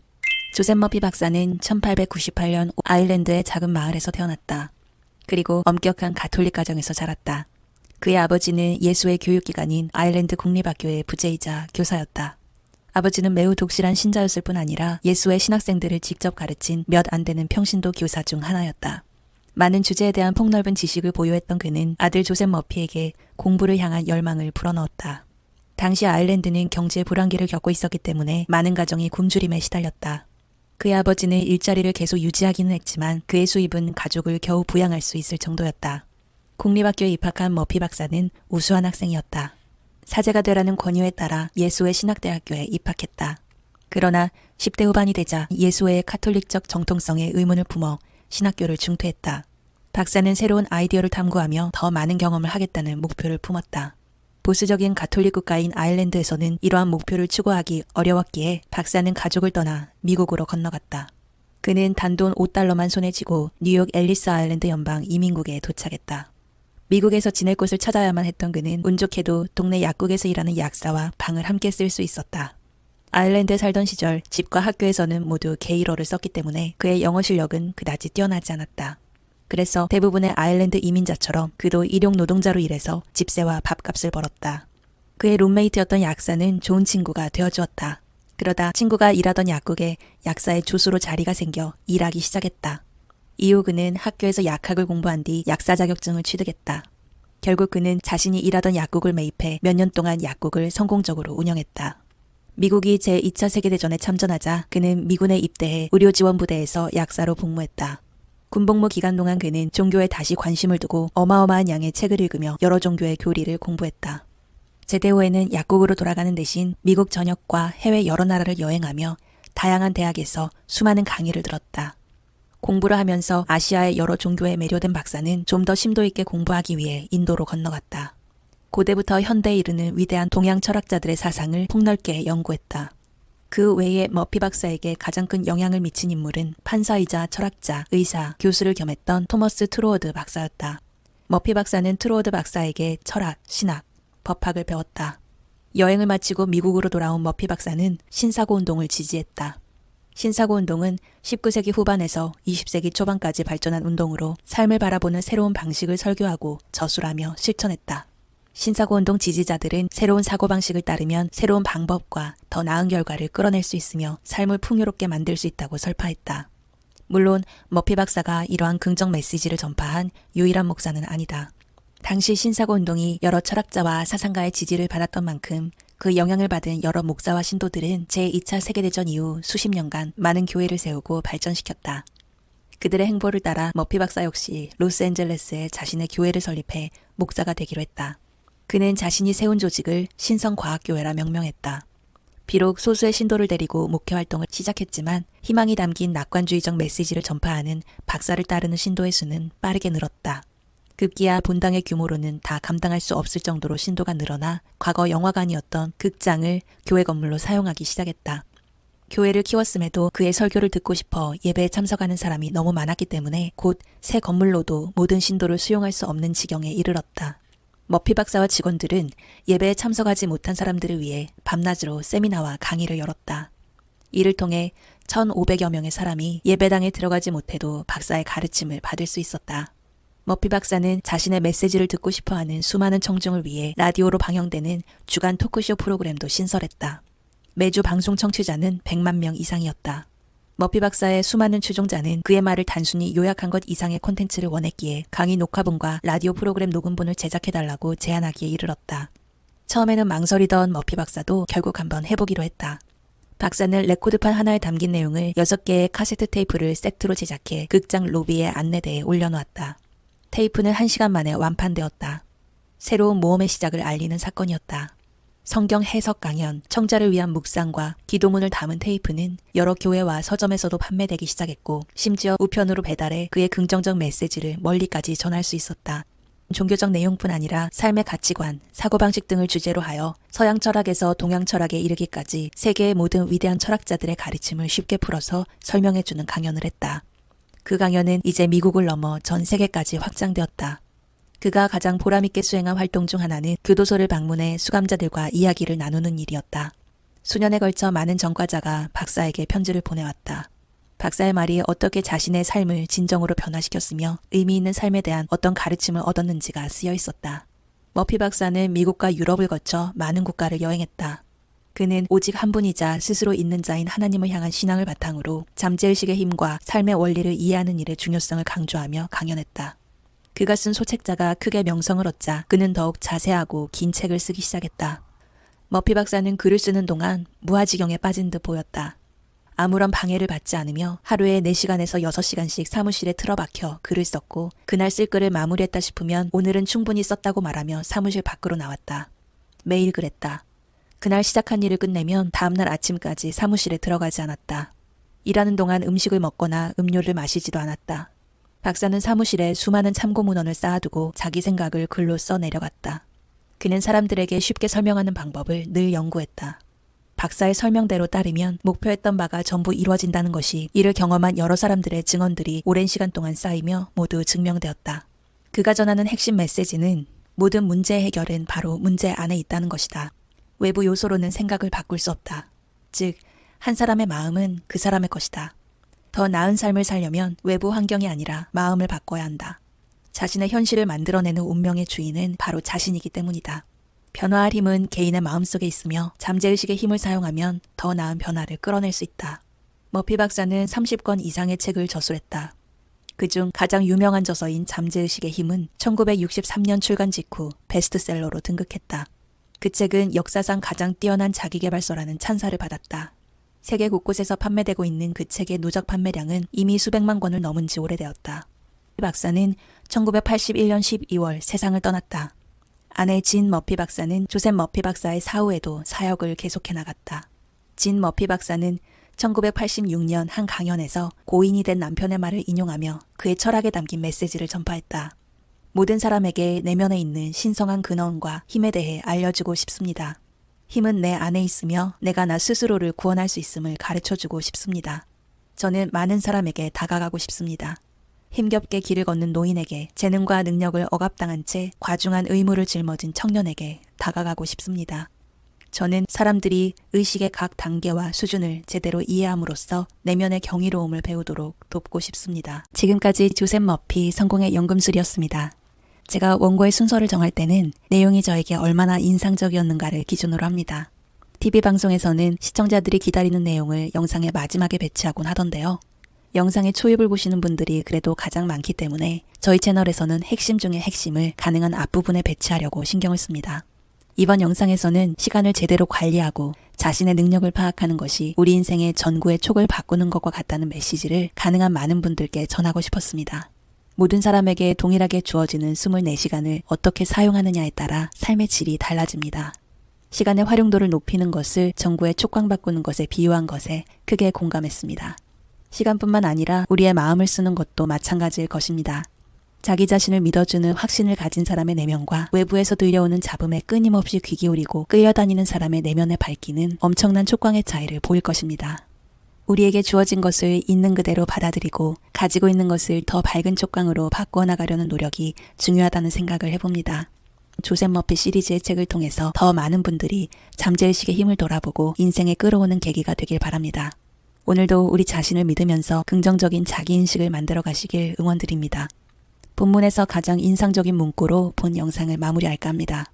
조셉 머피 박사는 1898년 아일랜드의 작은 마을에서 태어났다. 그리고 엄격한 가톨릭 가정에서 자랐다. 그의 아버지는 예수의 교육기관인 아일랜드 국립학교의 부제이자 교사였다. 아버지는 매우 독실한 신자였을 뿐 아니라 예수의 신학생들을 직접 가르친 몇 안 되는 평신도 교사 중 하나였다. 많은 주제에 대한 폭넓은 지식을 보유했던 그는 아들 조셉 머피에게 공부를 향한 열망을 불어넣었다. 당시 아일랜드는 경제 불황기를 겪고 있었기 때문에 많은 가정이 굶주림에 시달렸다. 그의 아버지는 일자리를 계속 유지하기는 했지만 그의 수입은 가족을 겨우 부양할 수 있을 정도였다. 국립학교에 입학한 머피 박사는 우수한 학생이었다. 사제가 되라는 권유에 따라 예수회 신학대학교에 입학했다. 그러나 10대 후반이 되자 예수회의 카톨릭적 정통성에 의문을 품어 신학교를 중퇴했다. 박사는 새로운 아이디어를 탐구하며 더 많은 경험을 하겠다는 목표를 품었다. 보수적인 가톨릭 국가인 아일랜드에서는 이러한 목표를 추구하기 어려웠기에 박사는 가족을 떠나 미국으로 건너갔다. 그는 단돈 $5만 손에 쥐고 뉴욕 앨리스 아일랜드 연방 이민국에 도착했다. 미국에서 지낼 곳을 찾아야만 했던 그는 운 좋게도 동네 약국에서 일하는 약사와 방을 함께 쓸 수 있었다. 아일랜드에 살던 시절 집과 학교에서는 모두 게일어를 썼기 때문에 그의 영어 실력은 그다지 뛰어나지 않았다. 그래서 대부분의 아일랜드 이민자처럼 그도 일용 노동자로 일해서 집세와 밥값을 벌었다. 그의 룸메이트였던 약사는 좋은 친구가 되어주었다. 그러다 친구가 일하던 약국에 약사의 조수로 자리가 생겨 일하기 시작했다. 이후 그는 학교에서 약학을 공부한 뒤 약사 자격증을 취득했다. 결국 그는 자신이 일하던 약국을 매입해 몇 년 동안 약국을 성공적으로 운영했다. 미국이 제2차 세계대전에 참전하자 그는 미군에 입대해 의료지원부대에서 약사로 복무했다. 군복무 기간 동안 그는 종교에 다시 관심을 두고 어마어마한 양의 책을 읽으며 여러 종교의 교리를 공부했다. 제대 후에는 약국으로 돌아가는 대신 미국 전역과 해외 여러 나라를 여행하며 다양한 대학에서 수많은 강의를 들었다. 공부를 하면서 아시아의 여러 종교에 매료된 박사는 좀 더 심도 있게 공부하기 위해 인도로 건너갔다. 고대부터 현대에 이르는 위대한 동양 철학자들의 사상을 폭넓게 연구했다. 그 외에 머피 박사에게 가장 큰 영향을 미친 인물은 판사이자 철학자, 의사, 교수를 겸했던 토머스 트루워드 박사였다. 머피 박사는 트루워드 박사에게 철학, 신학, 법학을 배웠다. 여행을 마치고 미국으로 돌아온 머피 박사는 신사고 운동을 지지했다. 신사고 운동은 19세기 후반에서 20세기 초반까지 발전한 운동으로 삶을 바라보는 새로운 방식을 설교하고 저술하며 실천했다. 신사고 운동 지지자들은 새로운 사고방식을 따르면 새로운 방법과 더 나은 결과를 끌어낼 수 있으며 삶을 풍요롭게 만들 수 있다고 설파했다. 물론 머피 박사가 이러한 긍정 메시지를 전파한 유일한 목사는 아니다. 당시 신사고 운동이 여러 철학자와 사상가의 지지를 받았던 만큼 그 영향을 받은 여러 목사와 신도들은 제2차 세계대전 이후 수십 년간 많은 교회를 세우고 발전시켰다. 그들의 행보를 따라 머피 박사 역시 로스앤젤레스에 자신의 교회를 설립해 목사가 되기로 했다. 그는 자신이 세운 조직을 신성과학교회라 명명했다. 비록 소수의 신도를 데리고 목회 활동을 시작했지만 희망이 담긴 낙관주의적 메시지를 전파하는 박사를 따르는 신도의 수는 빠르게 늘었다. 급기야 본당의 규모로는 다 감당할 수 없을 정도로 신도가 늘어나 과거 영화관이었던 극장을 교회 건물로 사용하기 시작했다. 교회를 키웠음에도 그의 설교를 듣고 싶어 예배에 참석하는 사람이 너무 많았기 때문에 곧 새 건물로도 모든 신도를 수용할 수 없는 지경에 이르렀다. 머피 박사와 직원들은 예배에 참석하지 못한 사람들을 위해 밤낮으로 세미나와 강의를 열었다. 이를 통해 1,500여 명의 사람이 예배당에 들어가지 못해도 박사의 가르침을 받을 수 있었다. 머피 박사는 자신의 메시지를 듣고 싶어하는 수많은 청중을 위해 라디오로 방영되는 주간 토크쇼 프로그램도 신설했다. 매주 방송 청취자는 100만 명 이상이었다. 머피 박사의 수많은 추종자는 그의 말을 단순히 요약한 것 이상의 콘텐츠를 원했기에 강의 녹화본과 라디오 프로그램 녹음본을 제작해달라고 제안하기에 이르렀다. 처음에는 망설이던 머피 박사도 결국 한번 해보기로 했다. 박사는 레코드판 하나에 담긴 내용을 6개의 카세트 테이프를 세트로 제작해 극장 로비의 안내대에 올려놓았다. 테이프는 1시간 만에 완판되었다. 새로운 모험의 시작을 알리는 사건이었다. 성경 해석 강연, 청자를 위한 묵상과 기도문을 담은 테이프는 여러 교회와 서점에서도 판매되기 시작했고 심지어 우편으로 배달해 그의 긍정적 메시지를 멀리까지 전할 수 있었다. 종교적 내용뿐 아니라 삶의 가치관, 사고방식 등을 주제로 하여 서양 철학에서 동양 철학에 이르기까지 세계의 모든 위대한 철학자들의 가르침을 쉽게 풀어서 설명해주는 강연을 했다. 그 강연은 이제 미국을 넘어 전 세계까지 확장되었다. 그가 가장 보람있게 수행한 활동 중 하나는 교도소를 방문해 수감자들과 이야기를 나누는 일이었다. 수년에 걸쳐 많은 전과자가 박사에게 편지를 보내왔다. 박사의 말이 어떻게 자신의 삶을 진정으로 변화시켰으며 의미 있는 삶에 대한 어떤 가르침을 얻었는지가 쓰여 있었다. 머피 박사는 미국과 유럽을 거쳐 많은 국가를 여행했다. 그는 오직 한 분이자 스스로 있는 자인 하나님을 향한 신앙을 바탕으로 잠재의식의 힘과 삶의 원리를 이해하는 일의 중요성을 강조하며 강연했다. 그가 쓴 소책자가 크게 명성을 얻자 그는 더욱 자세하고 긴 책을 쓰기 시작했다. 머피 박사는 글을 쓰는 동안 무아지경에 빠진 듯 보였다. 아무런 방해를 받지 않으며 하루에 4시간에서 6시간씩 사무실에 틀어박혀 글을 썼고 그날 쓸 글을 마무리했다 싶으면 오늘은 충분히 썼다고 말하며 사무실 밖으로 나왔다. 매일 그랬다. 그날 시작한 일을 끝내면 다음날 아침까지 사무실에 들어가지 않았다. 일하는 동안 음식을 먹거나 음료를 마시지도 않았다. 박사는 사무실에 수많은 참고 문헌을 쌓아두고 자기 생각을 글로 써 내려갔다. 그는 사람들에게 쉽게 설명하는 방법을 늘 연구했다. 박사의 설명대로 따르면 목표했던 바가 전부 이루어진다는 것이 이를 경험한 여러 사람들의 증언들이 오랜 시간 동안 쌓이며 모두 증명되었다. 그가 전하는 핵심 메시지는 모든 문제의 해결은 바로 문제 안에 있다는 것이다. 외부 요소로는 생각을 바꿀 수 없다. 즉, 한 사람의 마음은 그 사람의 것이다. 더 나은 삶을 살려면 외부 환경이 아니라 마음을 바꿔야 한다. 자신의 현실을 만들어내는 운명의 주인은 바로 자신이기 때문이다. 변화할 힘은 개인의 마음속에 있으며 잠재의식의 힘을 사용하면 더 나은 변화를 끌어낼 수 있다. 머피 박사는 30권 이상의 책을 저술했다. 그중 가장 유명한 저서인 잠재의식의 힘은 1963년 출간 직후 베스트셀러로 등극했다. 그 책은 역사상 가장 뛰어난 자기계발서라는 찬사를 받았다. 세계 곳곳에서 판매되고 있는 그 책의 누적 판매량은 이미 수백만 권을 넘은 지 오래되었다. 박사는 1981년 12월 세상을 떠났다. 아내 진 머피 박사는 조셉 머피 박사의 사후에도 사역을 계속해 나갔다. 진 머피 박사는 1986년 한 강연에서 고인이 된 남편의 말을 인용하며 그의 철학에 담긴 메시지를 전파했다. 모든 사람에게 내면에 있는 신성한 근원과 힘에 대해 알려주고 싶습니다. 힘은 내 안에 있으며 내가 나 스스로를 구원할 수 있음을 가르쳐주고 싶습니다. 저는 많은 사람에게 다가가고 싶습니다. 힘겹게 길을 걷는 노인에게, 재능과 능력을 억압당한 채 과중한 의무를 짊어진 청년에게 다가가고 싶습니다. 저는 사람들이 의식의 각 단계와 수준을 제대로 이해함으로써 내면의 경이로움을 배우도록 돕고 싶습니다. 지금까지 조셉 머피 성공의 연금술이었습니다. 제가 원고의 순서를 정할 때는 내용이 저에게 얼마나 인상적이었는가를 기준으로 합니다. TV방송에서는 시청자들이 기다리는 내용을 영상의 마지막에 배치하곤 하던데요. 영상의 초입을 보시는 분들이 그래도 가장 많기 때문에 저희 채널에서는 핵심 중의 핵심을 가능한 앞부분에 배치하려고 신경을 씁니다. 이번 영상에서는 시간을 제대로 관리하고 자신의 능력을 파악하는 것이 우리 인생의 전구의 촉을 바꾸는 것과 같다는 메시지를 가능한 많은 분들께 전하고 싶었습니다. 모든 사람에게 동일하게 주어지는 24시간을 어떻게 사용하느냐에 따라 삶의 질이 달라집니다. 시간의 활용도를 높이는 것을 전구의 촉광 바꾸는 것에 비유한 것에 크게 공감했습니다. 시간뿐만 아니라 우리의 마음을 쓰는 것도 마찬가지일 것입니다. 자기 자신을 믿어주는 확신을 가진 사람의 내면과 외부에서 들려오는 잡음에 끊임없이 귀 기울이고 끌려다니는 사람의 내면에 밝히는 엄청난 촉광의 차이를 보일 것입니다. 우리에게 주어진 것을 있는 그대로 받아들이고 가지고 있는 것을 더 밝은 촉광으로 바꾸어 나가려는 노력이 중요하다는 생각을 해봅니다. 조셉 머피 시리즈의 책을 통해서 더 많은 분들이 잠재의식의 힘을 돌아보고 인생에 끌어오는 계기가 되길 바랍니다. 오늘도 우리 자신을 믿으면서 긍정적인 자기인식을 만들어 가시길 응원드립니다. 본문에서 가장 인상적인 문구로 본 영상을 마무리할까 합니다.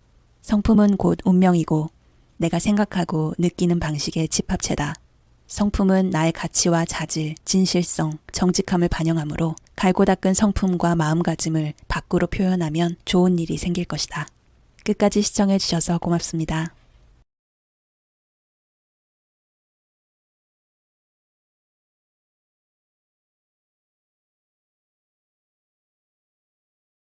성품은 곧 운명이고 내가 생각하고 느끼는 방식의 집합체다. 성품은 나의 가치와 자질, 진실성, 정직함을 반영하므로 갈고 닦은 성품과 마음가짐을 밖으로 표현하면 좋은 일이 생길 것이다. 끝까지 시청해 주셔서 고맙습니다.